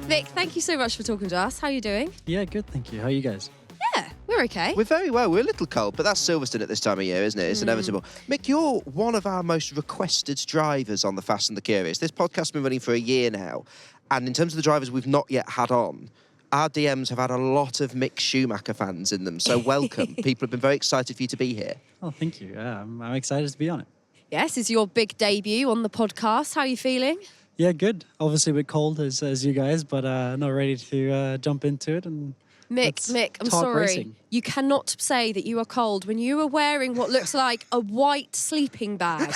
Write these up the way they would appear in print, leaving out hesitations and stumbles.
Mick, thank you so much for talking to us. How are you doing? Yeah, good, thank you. How are you guys? Yeah, we're okay. We're very well. We're a little cold, but that's Silverstone at this time of year, isn't it? It's inevitable. Mick, you're one of our most requested drivers on the Fast and the Curious. This podcast's been running for a year now, and in terms of the drivers we've not yet had on, our DMs have had a lot of Mick Schumacher fans in them, so welcome. People have been very excited for you to be here. Oh, thank you. Yeah, I'm excited to be on it. Yes, it's your big debut on the podcast. How are you feeling? Yeah, good. Obviously a bit cold as you guys, but not ready to jump into it. And Mick, I'm talk sorry. racing. You cannot say that you are cold when you are wearing what looks like a white sleeping bag.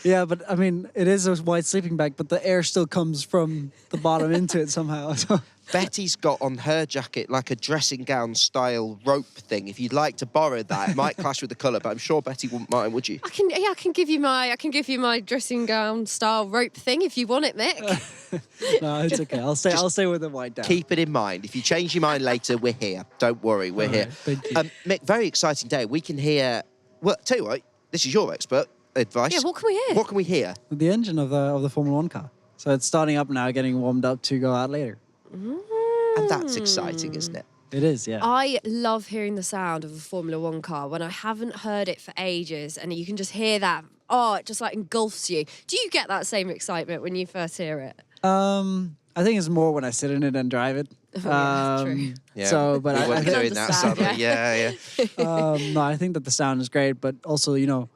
Yeah, but I mean, it is a white sleeping bag, but the air still comes from the bottom into it somehow. So. Betty's got on her jacket like a dressing gown style rope thing. If you'd like to borrow that, it might clash with the colour, but I'm sure Betty wouldn't mind, would you? I can give you my dressing gown style rope thing if you want it, Mick. No, it's okay. I'll stay with the white down. Keep it in mind. If you change your mind later, we're here. Don't worry, we're here. Right, thank you. Mick, very exciting day. We can hear. Well, tell you what, this is your expert advice. Yeah, what can we hear? What can we hear? The engine of the Formula One car. So it's starting up now, getting warmed up to go out later. And that's exciting, isn't it? It is, yeah. I love hearing the sound of a Formula One car when I haven't heard it for ages, and you can just hear that. Oh, it just like engulfs you. Do you get that same excitement when you first hear it? I think it's more when I sit in it and drive it. Yeah, true. Yeah. So, but we I weren't think, doing that, understand, sadly. Yeah. no, I think that the sound is great, but also, the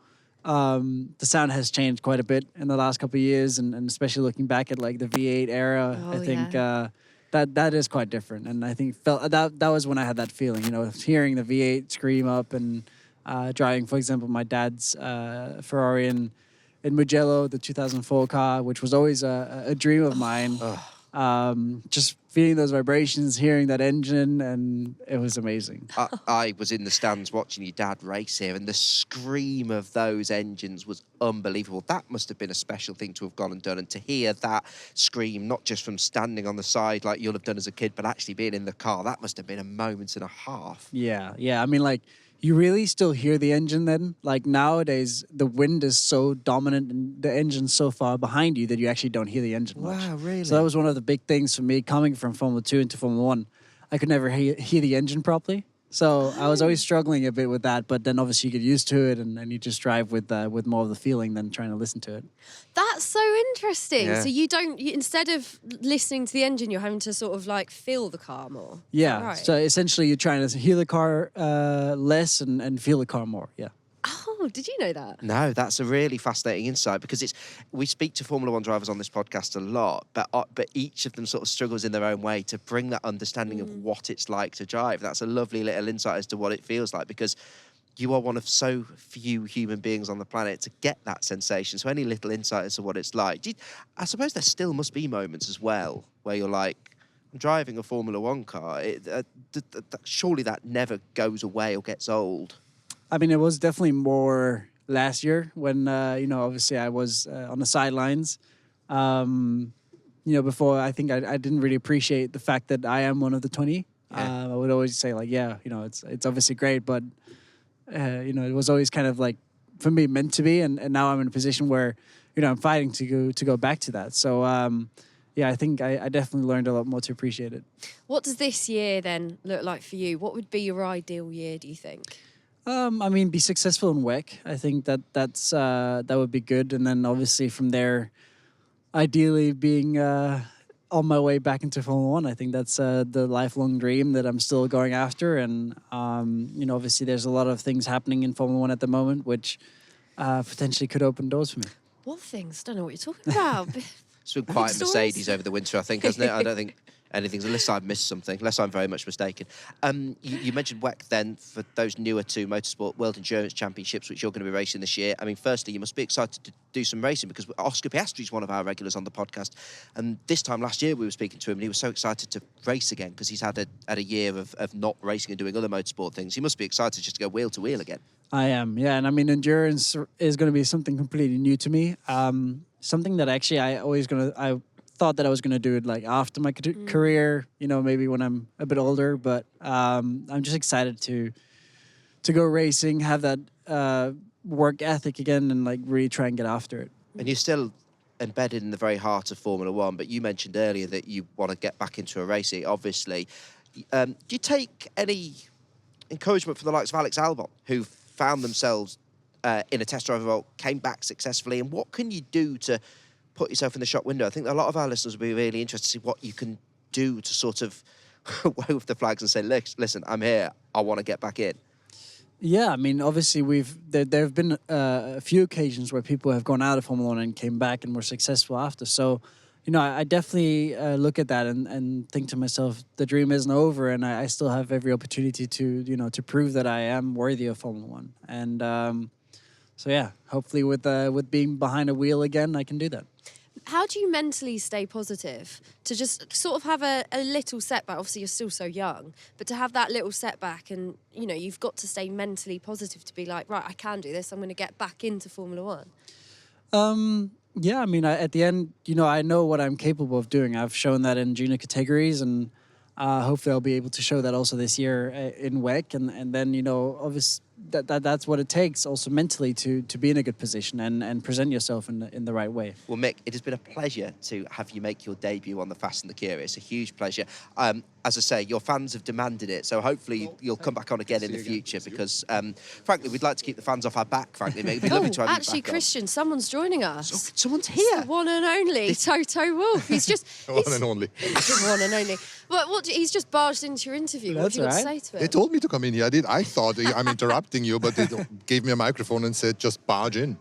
sound has changed quite a bit in the last couple of years, and especially looking back at like the V8 era, Oh, I think that is quite different. And I think that was when I had that feeling, hearing the V8 scream up and driving, for example, my dad's Ferrari in Mugello, the 2004 car, which was always a dream of mine. Just feeling those vibrations, hearing that engine, and it was amazing. I was in the stands watching your dad race here, and the scream of those engines was unbelievable. That must have been a special thing to have gone and done, and to hear that scream, not just from standing on the side like you'll have done as a kid, but actually being in the car, that must have been a moment and a half. Yeah. I mean, like, you really still hear the engine then. Like, nowadays, the wind is so dominant and the engine's so far behind you that you actually don't hear the engine much. Wow, really? So that was one of the big things for me coming from Formula 2 into Formula 1. I could never hear the engine properly. So I was always struggling a bit with that, but then obviously you get used to it and you just drive with more of the feeling than trying to listen to it. That's so interesting. Yeah. So instead of listening to the engine, you're having to sort of like feel the car more. Yeah, Right. so essentially you're trying to hear the car less and feel the car more, yeah. Oh, did you know that? No, that's a really fascinating insight, because we speak to Formula One drivers on this podcast a lot, but each of them sort of struggles in their own way to bring that understanding of what it's like to drive. That's a lovely little insight as to what it feels like, because you are one of so few human beings on the planet to get that sensation. So any little insight as to what it's like. I suppose there still must be moments as well where you're like, I'm driving a Formula One car. Surely that never goes away or gets old. I mean, it was definitely more last year when, obviously I was on the sidelines. Before, I think I didn't really appreciate the fact that I am one of the 20. Yeah. I would always say, like, it's obviously great, but, it was always kind of like, for me, meant to be. And now I'm in a position where, I'm fighting to go back to that. So, I think I definitely learned a lot more to appreciate it. What does this year then look like for you? What would be your ideal year, do you think? Be successful in WEC. I think that would be good. And then obviously from there, ideally being on my way back into Formula One. I think that's the lifelong dream that I'm still going after. And, obviously there's a lot of things happening in Formula One at the moment, which potentially could open doors for me. What things? Don't know what you're talking about. It's been quiet stories. Mercedes over the winter, I think, hasn't it? I don't think anything's, unless I've missed something, unless I'm very much mistaken. You mentioned WEC then, for those newer to motorsport, World Endurance Championships, which you're going to be racing this year. I mean, firstly, you must be excited to do some racing, because Oscar Piastri is one of our regulars on the podcast. And this time last year, we were speaking to him, and he was so excited to race again, because he's had a year of not racing and doing other motorsport things. He must be excited just to go wheel to wheel again. I am, yeah. And I mean, endurance is going to be something completely new to me. Something that actually I thought that I was going to do it like after my career, maybe when I'm a bit older. But I'm just excited to go racing, have that work ethic again, and like really try and get after it. And you're still embedded in the very heart of Formula One, but you mentioned earlier that you want to get back into a racing, obviously. Do you take any encouragement from the likes of Alex Albon, who found themselves in a test driver role, came back successfully, and what can you do to put yourself in the shop window? I think a lot of our listeners will be really interested to see what you can do to sort of wave the flags and say, listen, I'm here, I want to get back in. Yeah, I mean, obviously there have been a few occasions where people have gone out of Formula One and came back and were successful after. So, I definitely look at that and think to myself, the dream isn't over, and I still have every opportunity to prove that I am worthy of Formula One. And so yeah, hopefully with being behind a wheel again, I can do that. How do you mentally stay positive to just sort of have a little setback? Obviously, you're still so young, but to have that little setback and, you've got to stay mentally positive to be like, right, I can do this. I'm going to get back into Formula One. Yeah, I mean, at the end, I know what I'm capable of doing. I've shown that in junior categories, and hopefully I'll be able to show that also this year in WEC. And then, obviously, that's what it takes also mentally to be in a good position and present yourself in the right way. Well, Mick, it has been a pleasure to have you make your debut on The Fast and the Curious. A huge pleasure. As I say, your fans have demanded it, so hopefully you'll come back on again in the future because, frankly, we'd like to keep the fans off our back, frankly, Mick. It'd be lovely to have actually, you back Christian, someone's joining us. Someone's It's here. the one and only Toto Wolff. He's just... One and only. one and only. What, he's just barged into your interview. What That's have you got to right. say to They him? told me to come in here. I thought I'm interrupting you, but they gave me a microphone and said, just barge in.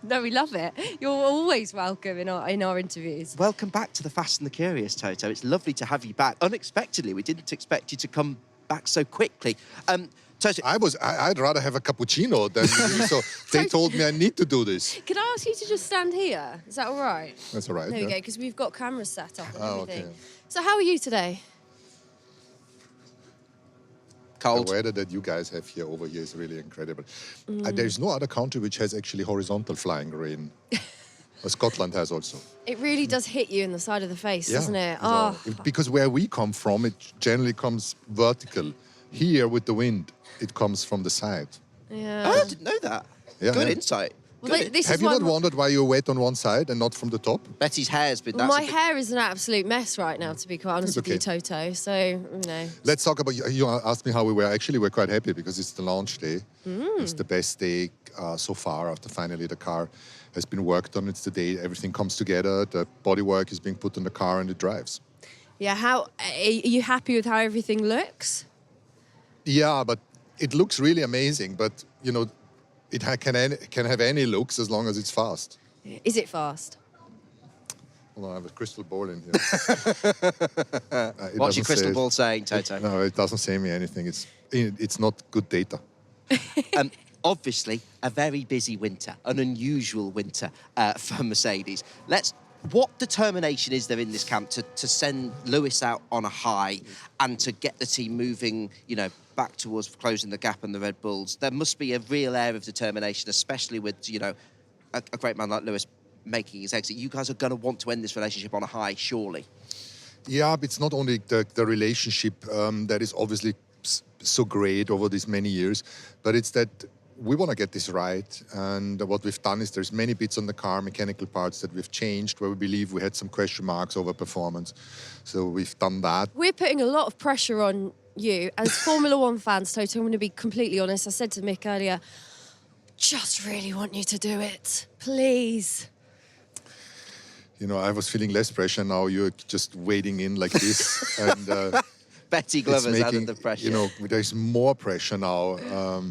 No, we love it. You're always welcome in our interviews. Welcome back to The Fast and the Curious, Toto. It's lovely to have you back. Unexpectedly, we didn't expect you to come back so quickly. Toto, I'd rather have a cappuccino than you, so they told me I need to do this. Can I ask you to just stand here? Is that all right? That's all right. There we yeah. go, because we've got cameras set up and Oh, everything. okay. So how are you today? cold. The weather that you guys have over here is really incredible. There's no other country which has actually horizontal flying rain. Scotland has also. It really does hit you in the side of the face, doesn't it? So, because where we come from, it generally comes vertical. Here, with the wind, it comes from the side. Yeah. Oh, I didn't know that. Yeah, Good yeah. insight. Well, Good. this Have is you why not wondered why you're wet on one side and not from the top? Betty's hair's been... my that's a bit- hair is an absolute mess right now, to be quite honest It's with you, okay. Toto. So, Let's talk about, you asked me how we were. Actually, we're quite happy because it's the launch day. It's the best day so far after finally the car has been worked on. It's the day everything comes together, the bodywork is being put on the car and it drives. yeah, are you happy with how everything looks? Yeah, but it looks really amazing. But, it can have any looks as long as it's fast. Is it fast? Hold on, I have a crystal ball in here. What's your crystal ball saying, Toto? No, it doesn't say me anything. It's not good data. Obviously, a very busy winter, an unusual winter for Mercedes. What determination is there in this camp to send Lewis out on a high and to get the team moving, back towards closing the gap on the Red Bulls? There must be a real air of determination, especially with, a great man like Lewis making his exit. You guys are going to want to end this relationship on a high, surely. Yeah, but it's not only the relationship that is obviously so great over these many years, but it's that we want to get this right. And what we've done is there's many bits on the car, mechanical parts that we've changed where we believe we had some question marks over performance. So we've done that. We're putting a lot of pressure on you as Formula One fans, Toto. I'm going to be completely honest. I said to Mick earlier, just really want you to do it. Please. I was feeling less pressure. Now you're just wading in like this. And Betty Glover's out of the pressure. There's more pressure now.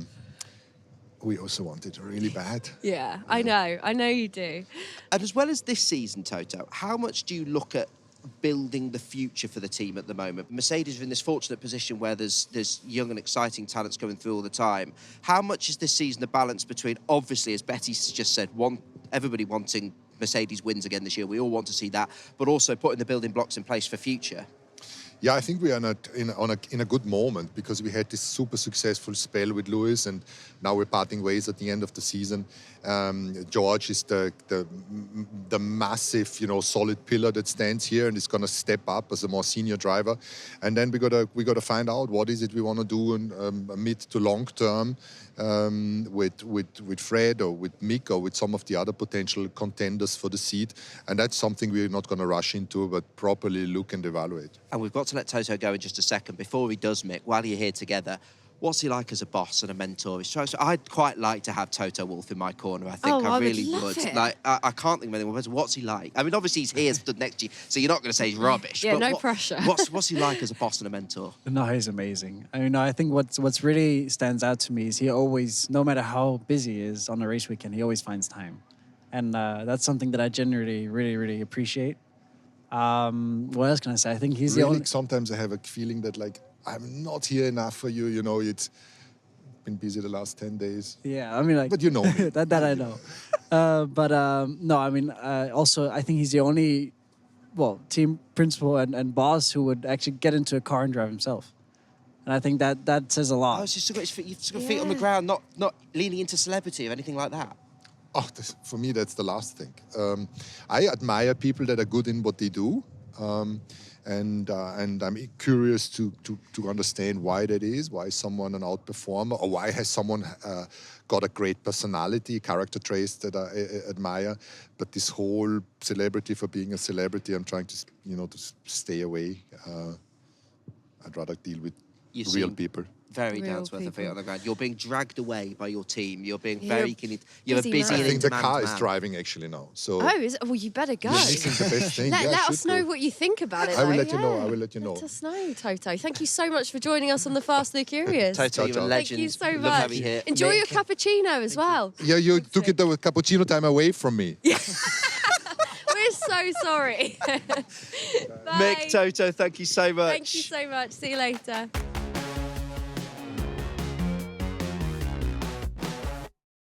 We also want it really bad. Yeah, I know you do. And as well as this season, Toto, how much do you look at building the future for the team at the moment? Mercedes are in this fortunate position where there's young and exciting talents going through all the time. How much is this season a balance between, obviously, as Betty's just said, everybody wanting Mercedes wins again this year, we all want to see that, but also putting the building blocks in place for future? Yeah, I think we are in a good moment because we had this super successful spell with Lewis, and now we're parting ways at the end of the season. George is the massive, solid pillar that stands here and is going to step up as a more senior driver. And then we gotta find out what is it we want to do in mid to long term with Fred or with Mick or with some of the other potential contenders for the seat. And that's something we're not going to rush into, but properly look and evaluate. And we've got to let Toto go in just a second. Before he does, Mick, while you're here together, what's he like as a boss and a mentor? I'd quite like to have Toto Wolff in my corner. I think I really would. It. Like, I can't think of anyone better. What's he like? I mean, obviously he's here, stood next to you, so you're not going to say he's rubbish. Yeah, but no pressure. What's he like as a boss and a mentor? No, he's amazing. I mean, I think what's really stands out to me is he always, no matter how busy he is on a race weekend, he always finds time. And that's something that I generally really, really appreciate. What else can I say? I think he's really, the only... Sometimes I have a feeling that, like, I'm not here enough for you. It's been busy the last 10 days. Yeah, I mean, like... But you know me. that I know. No, I mean, also, I think he's the only, team principal and boss who would actually get into a car and drive himself. And I think that says a lot. Oh, so you've still got feet on the ground, not leaning into celebrity or anything like that? Oh, for me, that's the last thing. I admire people that are good in what they do. And I'm curious to understand why that is, why is someone an outperformer, or why has someone got a great personality, character traits that I admire. But this whole celebrity for being a celebrity, I'm trying to, to stay away. I'd rather deal with real people. Very Real down to earth and feet people. on the ground. You're being dragged away by your team. You're being You're very keen. You're a busy busy man. and I think the in-demand car is man. driving actually now. So Oh, well, you better go. you're missing the best thing. Let I us should know go. what you think about it. I will though, let you know. yeah. I will let you know. Let us know, Toto. Thank you so much for joining us on the Fast and the Curious. Toto, Ciao, you're a ciao. legend. Thank you so Love much. having you here. Enjoy Mick, your cappuccino as well. Yeah, you took it with cappuccino time away from me. We're so sorry. Bye. Mick, Toto, thank you so much. Thank you so much. See you later.